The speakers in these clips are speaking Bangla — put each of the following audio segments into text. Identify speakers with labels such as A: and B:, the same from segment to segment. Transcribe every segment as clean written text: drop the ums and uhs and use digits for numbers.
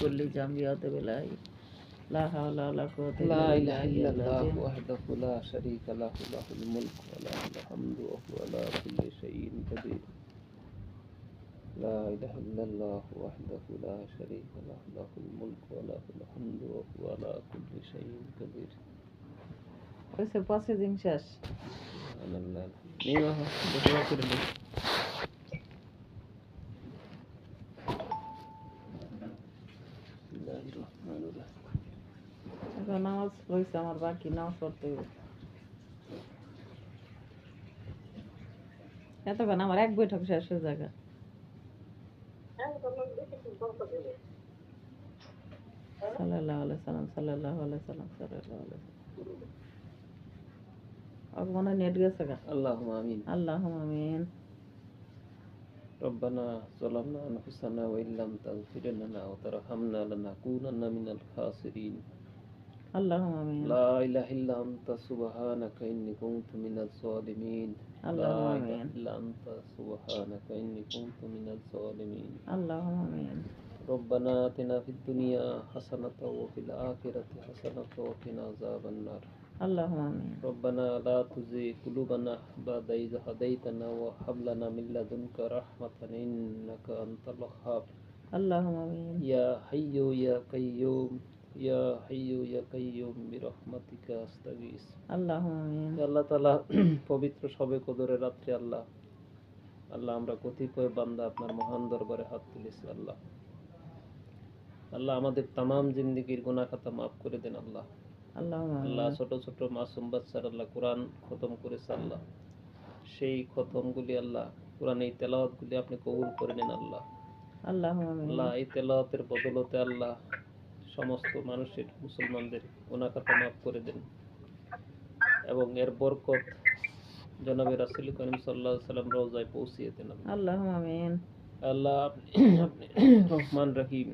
A: كل جنبيات بلاي لا حول ولا قوة
B: لا
A: إلا
B: إله
A: بالله
B: إلا الله
A: العظيم.
B: وحده لا شريك له له الملك وله الحمد وهو على كل شيء قدير لا إله إلا الله وحده لا شريك له له الملك وله الحمد وهو على كل شيء قدير
A: ওইসে প্রসেসিং শেষ।
B: سبحان الله নিয়ে দোয়া করে দিন বিসমিল্লাহির রহমানির রহিম
A: এখন নামাজ পড়ছে আমার বাকি নামাজ পড়তে হবে। এতক্ষণ আমার এক বৈঠক শেষ হয়ে যাবে। সাল্লাল্লাহু আলাইহি সাল্লাম সাল্লাল্লাহু আলাইহি সাল্লাম সাল্লাল্লাহু আলাইহি সাল্লাম। মনে হয় নেট গেছে গা।
B: আল্লাহুম্মা আমিন
A: আল্লাহুম্মা আমিন।
B: ربنا ظلمنا أنفسنا وإن لم تغفر لنا وترحمنا لنكونن من الخاسرين
A: আল্লাহুম্মা আমিন।
B: لا إله إلا أنت سبحانك إني كنت من الظالمين لا
A: اللهم
B: إله
A: آمين.
B: إلا أنت سبحانك إني كنت من الظالمين
A: اللهم آمين.
B: ربنا آتنا في الدنيا حسنة وفي الآخرة حسنة وقنا عذاب النار
A: اللهم آمين.
B: ربنا لا تزغ قلوبنا بعد إذ هديتنا وهب لنا من لدنك رحمة إنك أنت الوهاب
A: اللهم آمين.
B: يا حي يا قيوم يا حي يا قيوم برحمتك أستغيث
A: اللهم آمين.
B: আল্লাহ তাআলা পবিত্র শবে কদরের রাত্রে আল্লাহ আমরা কতিপয় বান্দা আপনার মহান দরবারে হাত তুলেছি আল্লাহ আমাদের তামাম জিন্দেগীর গুনাহ খাতা মাফ করে দেন আল্লাহ আল্লাহ ছোট ছোট মাসুম বাচ্চারা আল্লাহ কোরআন খতম করেছে আল্লাহ সেই খতমগুলি আল্লাহ কোরআনের তেলাওয়াতগুলি আপনি কবুল করে নেন আল্লাহ আল্লাহ এই তেলাওয়াতের বদলতে আল্লাহ সমস্ত মানুষের মুসলমানদের গুনাহ খাতা মাফ করে দেন এবং এর বরকত জনাবে রাসূল করিম সাল্লাল্লাহু আলাইহি সাল্লাম রওজায় পৌঁছিয়ে দেন
A: আল্লাহুম্মা আমিন।
B: আল্লাহ আপনি রহমান রহিম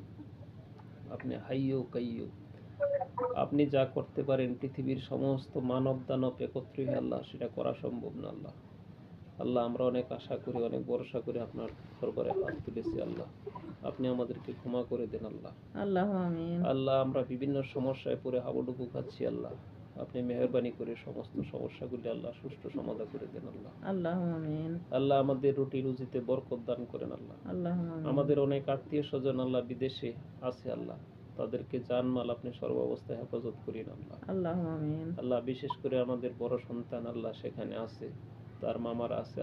B: আপনি হাইয়্যু কাইয়্যুম আপনি যা করতে পারেন পৃথিবীর সমস্ত মানব দানব একত্রে আল্লাহ সেটা করা সম্ভব না আল্লাহ আমরা অনেক আশা করি অনেক ভরসা করে আপনার দরবারে হাত তুলেছি আল্লাহ আপনি আমাদেরকে ক্ষমা করে দেন আল্লাহ
A: আল্লাহুম্মা আমিন।
B: আল্লাহ আমরা বিভিন্ন সমস্যায় পড়ে হাবুডুবু খাচ্ছি আল্লাহ আপনি মেহেরবানি করে সমস্ত সমস্যাগুলি আল্লাহ সুষ্ঠু সমাধান করে দেন আল্লাহ
A: আল্লাহুম্মা আমিন।
B: আল্লাহ আমাদের রুটি রুজিতে বরকত দান করেন আল্লাহ
A: আল্লাহুম্মা আমিন।
B: আমাদের অনেক আত্মীয় স্বজন আল্লাহ বিদেশে আছে আল্লাহ তাদেরকে জানমাল আপনি সর্বাবস্থায় হেফাজত করেন আল্লাহ
A: আল্লাহুম্মা আমিন।
B: আল্লাহ বিশেষ করে আমাদের বড় সন্তান আল্লাহ সেখানে আছে তার মামারা আছে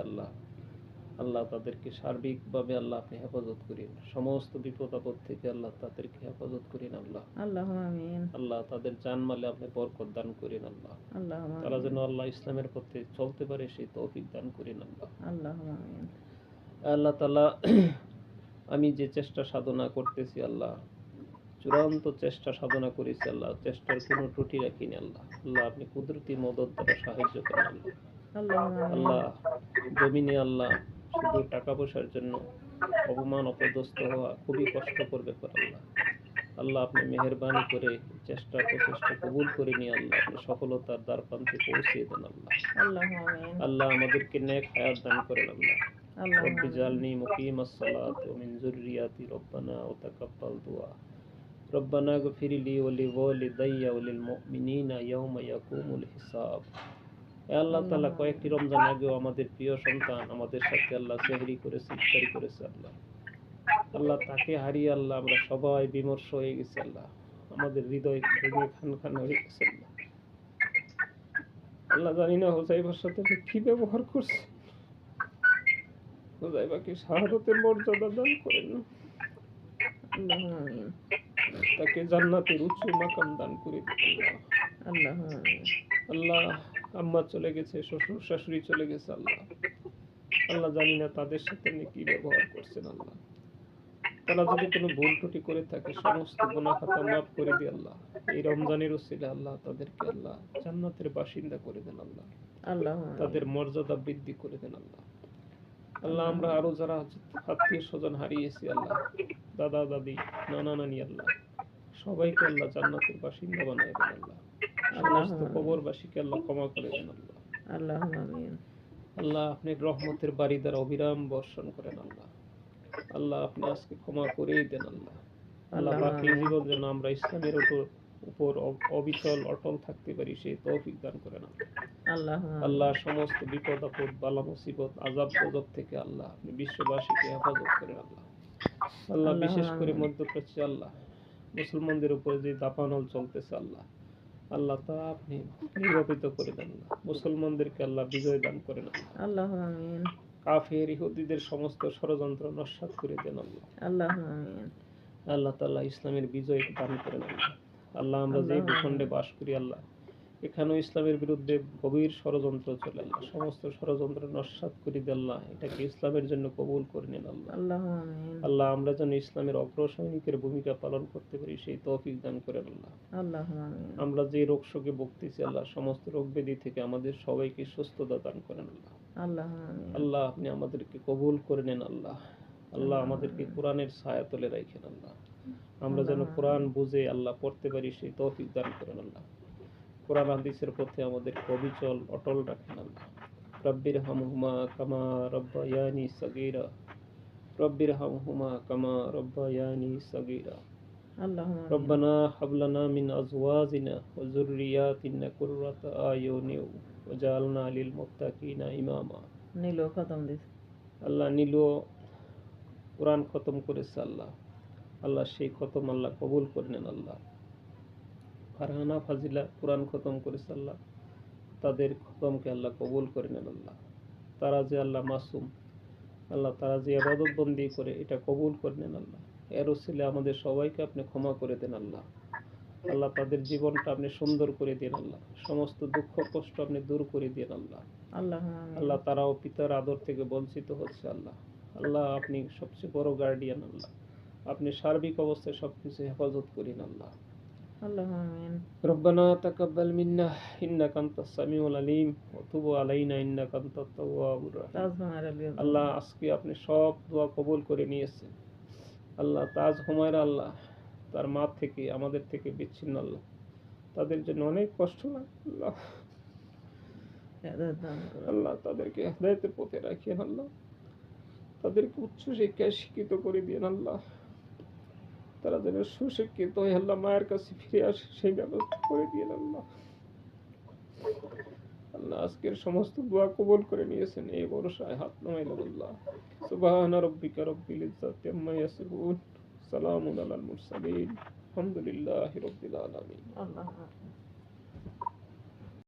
B: আল্লাহ তাদেরকে সার্বিকভাবে আল্লাহ আপনি হেফাজত করেন সমস্ত বিপদ আপদ থেকে আল্লাহ তাদেরকে হেফাজত করেন আল্লাহ
A: আল্লাহুম্মা আমিন।
B: তাদের জানমালে আপনি বরকত দান করেন আল্লাহ তারা যেন আল্লাহ ইসলামের পথে চলতে পারে সেই তৌফিক দান করেন আল্লাহ
A: আল্লাহুম্মা আমিন।
B: আল্লাহ তাআলা আমি যে চেষ্টা সাধনা করতেছি আল্লাহ চূড়ান্ত চেষ্টা সাধনা করেছি আল্লাহ চেষ্টার কোনো ত্রুটি রাখিনি আল্লাহ আপনি কুদরতি মদত দ্বারা সাহায্য করেন আল্লাহ জমিনে আল্লাহ শুধু টাকা পয়সার জন্য অপমান অপদস্থ হওয়া খুবই কষ্টকর ব্যাপার আল্লাহ আপনি মেহেরবানি করে চেষ্টা প্রচেষ্টা কবুল করে নিয়ে আল্লাহ আপনি সফলতার দ্বার প্রান্তে পৌঁছিয়ে দেন আল্লাহ আমাদেরকে নেক হায়াত দান করেন আল্লাহ রব্বি জালনি মুকিমাস সালাত ওয়া মিন যুররিয়াতি রব্বানা ওয়া তাকাব্বাল দুআ রব্বানা গফির লি ওয়া লিওয়ালিদাইয়া ওয়া লিল মুমিনিনা ইয়াওমা ইয়াকুমুল হিসাব আল্লাহ তাআলা কয়েকটি রমজান আগেও আমাদের প্রিয় সন্তান আমাদের সাথে আল্লাহ সেহরি করেছে ইফতারি করেছে আল্লাহ তাকে হারিয়ে আল্লাহ আমরা সবাই বিমর্ষ হয়ে গেছি আল্লাহ আমাদের হৃদয় ভেঙে খান খান হয়ে গেছে আল্লাহ জানি না হোসাইবার সাথে কি ব্যবহার করছে হোসাইবাকে শাহাদাতের মর্যাদা দান করেন আল্লাহ তাকে জান্নাতের উচ্চ মাকাম দান করে দিন আল্লাহ আম্মা চলে গেছে শ্বশুর শাশুড়ি চলে গেছে আল্লাহ জানি না তাদের সাথে আপনি কি ব্যবহার করছেন আল্লাহ তারা যদি কোনো ভুল ত্রুটি করে থাকে সমস্ত গুনাহ খাতা মাফ করে দিন আল্লাহ এই রমজানের উসিলায় আল্লাহ তাদেরকে আল্লাহ জান্নাতের বাসিন্দা করে দেন আল্লাহ তাদের মর্যাদা বৃদ্ধি করে দেন আল্লাহ আমরা আরো যারা আত্মীয় স্বজন হারিয়েছি আল্লাহ দাদা দাদি নানা নানি আল্লাহ সবাইকে আল্লাহ জান্নাতের বাসিন্দা বানায় দেন আল্লাহ সমস্ত কবরবাসীকে আল্লাহ ক্ষমা করে দেন আল্লাহ আল্লাহ আপনি রহমতের বাড়ি দ্বারা অবিরাম বর্ষণ করেন আল্লাহ আপনি আজকে ক্ষমা করেই দেন আল্লাহ
A: আল্লাহুম্মা
B: বাকি
A: আমিন।
B: জীবন যেন আমরা ইসলামের উপর অবিচল অটল থাকতে পারি সেই তৌফিক দান করেন আল্লাহ।
A: আল্লাহুম্মা
B: আল্লাহ
A: আমিন।
B: সমস্ত বিপদ আপদ বালা মুসিবত আযাব গজব থেকে আল্লাহ আপনি বিশ্ববাসীকে হেফাজত করেন আল্লাহ। আল্লাহ বিশেষ
A: আল্লাহুম্মা
B: করে
A: আমিন।
B: মধ্যপ্রাচ্যে আল্লাহ মুসলমানদের উপরে যে দাপানল চলতেছে আল্লাহ, আল্লাহ তা আপনি নির্বাপিত করে দেন আল্লাহ। মুসলমানদেরকে আল্লাহ বিজয় দান করেন আল্লাহ।
A: আল্লাহুম্মা আমিন।
B: কাফের ইহুদিদের সমস্ত ষড়যন্ত্র নস্যাৎ করে দেন আল্লাহ।
A: আল্লাহুম্মা আমিন।
B: আল্লাহ তাআলা ইসলামের বিজয় দান করেন আল্লাহ। আল্লাহ আমরা যে
A: আল্লাহুম্মা
B: ভূখণ্ডে
A: আমিন।
B: বাস করি আল্লাহ, এখানেও ইসলামের বিরুদ্ধে গভীর ষড়যন্ত্র চলে আল্লাহ। সমস্ত ষড়যন্ত্র নস্যাৎ করে দেন আল্লাহ। এটাকে ইসলামের জন্য কবুল করে নেন আল্লাহ।
A: আল্লাহুম্মা আমিন।
B: আল্লাহ আমরা যেন ইসলামের অগ্রসৈনিকের ভূমিকা পালন করতে পারি সেই তৌফিক দান করেন আল্লাহ।
A: আল্লাহুম্মা আমিন।
B: আমরা যে রোগ শোকে ভুগতেছি আল্লাহ, সমস্ত রোগ ব্যাধি থেকে আমাদের সবাইকে সুস্থতা দান করেন আল্লাহ।
A: আল্লাহুম্মা আমিন।
B: আল্লাহ আপনি আমাদেরকে কবুল করে নেন আল্লাহ। আল্লাহ
A: আল্লাহুম্মা
B: আমাদেরকে
A: আমিন।
B: কোরআনের ছায়াতলে রাখেন আল্লাহ। আমরা যেন
A: আল্লাহুম্মা
B: কোরআন
A: আমিন।
B: বুঝে আল্লাহ পড়তে পারি সেই তৌফিক দান করেন আল্লাহ। কোরআন হাদিসের পথে আমাদেরকে অবিচল অটল রাখেন আল্লাহ। রব্বির হামহুমা কামা রব্বায়ানি সাগীরা। রব্বির হামহুমা কামা রব্বায়ানি সাগীরা।
A: আল্লাহুম্মা আমিন।
B: রব্বানা হাব লানা মিন আজওয়াজিনা ওয়া যুররিয়াতিনা কুররাতা আয়ুনি ওয়াজআলনা লিল মুত্তাকিনা ইমামা।
A: নীলু খতম দিছে।
B: আল্লাহ নীলু কোরআন খতম করেছে আল্লাহ। আল্লাহ সেই খতম আল্লাহ কবুল করে নেন আল্লাহ। ফারহানা ফাজিলা কোরআন খতম করেছে আল্লাহ, তাদের খতমকে আল্লাহ কবুল করে নেন আল্লাহ। তারা যে আল্লাহ মাসুম আল্লাহ, তারা যে ইবাদত বন্দি করে এটা কবুল করে নেন আল্লাহ। এর উসিলে আমাদের সবাইকে আপনি ক্ষমা করে দেন আল্লাহ। আল্লাহ তাদের জীবনটা আপনি সুন্দর করে দিন আল্লাহ। সমস্ত দুঃখ কষ্ট আপনি দূর করে দিন আল্লাহ।
A: আল্লাহুম্মা আমিন।
B: আল্লাহ তারাও পিতার আদর থেকে বঞ্চিত হচ্ছে আল্লাহ। আল্লাহ আপনি সবচেয়ে বড় গার্ডিয়ান আল্লাহ। আপনি সার্বিক অবস্থায় সবকিছু হেফাজত করেন আল্লাহ।
A: আল্লাহুম্মা আমিন।
B: রব্বানা তাকাব্বাল মিন্না ইন্নাকা আনতাস সামিউল আলিম ওয়া তুব আলাইনা ইন্নাকা আনতাত তাওয়াবুর রাহিম।
A: তাজহুমারা লিয়াজ।
B: আল্লাহ আজকে আপনি সব দোয়া কবুল করে নিয়েছেন আল্লাহ। তাজ হুমায়রা আল্লাহ তার মা থেকে আমাদের থেকে বিচ্ছিন্ন আল্লাহ, তাদের জন্য অনেক কষ্ট লাগে আল্লাহ।
A: হেদায়েত দান করুন।
B: আল্লাহ তাদেরকে হেদায়েতের পথে রাখেন আল্লাহ। তাদেরকে উচ্চ শিক্ষায় শিক্ষিত করে দিন আল্লাহ। তারা যেন সুশিক্ষিত হয়ে আল্লাহ মায়ের কাছে ফিরে আসে সেই ব্যবস্থা করে দিন আল্লাহ। আল্লাহ আজকের সমস্ত দোয়া কবুল করে নিয়েছেন এই ভরসায় হাত নামাইলাম আল্লাহ। সুবহানা রাব্বিকা রাব্বিল ইজ্জাতি আম্মা ইয়াসিফুন, সালামুন আলাল মুরসালিন, আলহামদুলিল্লাহি রাব্বিল আলামিন।
A: আল্লাহুম্মা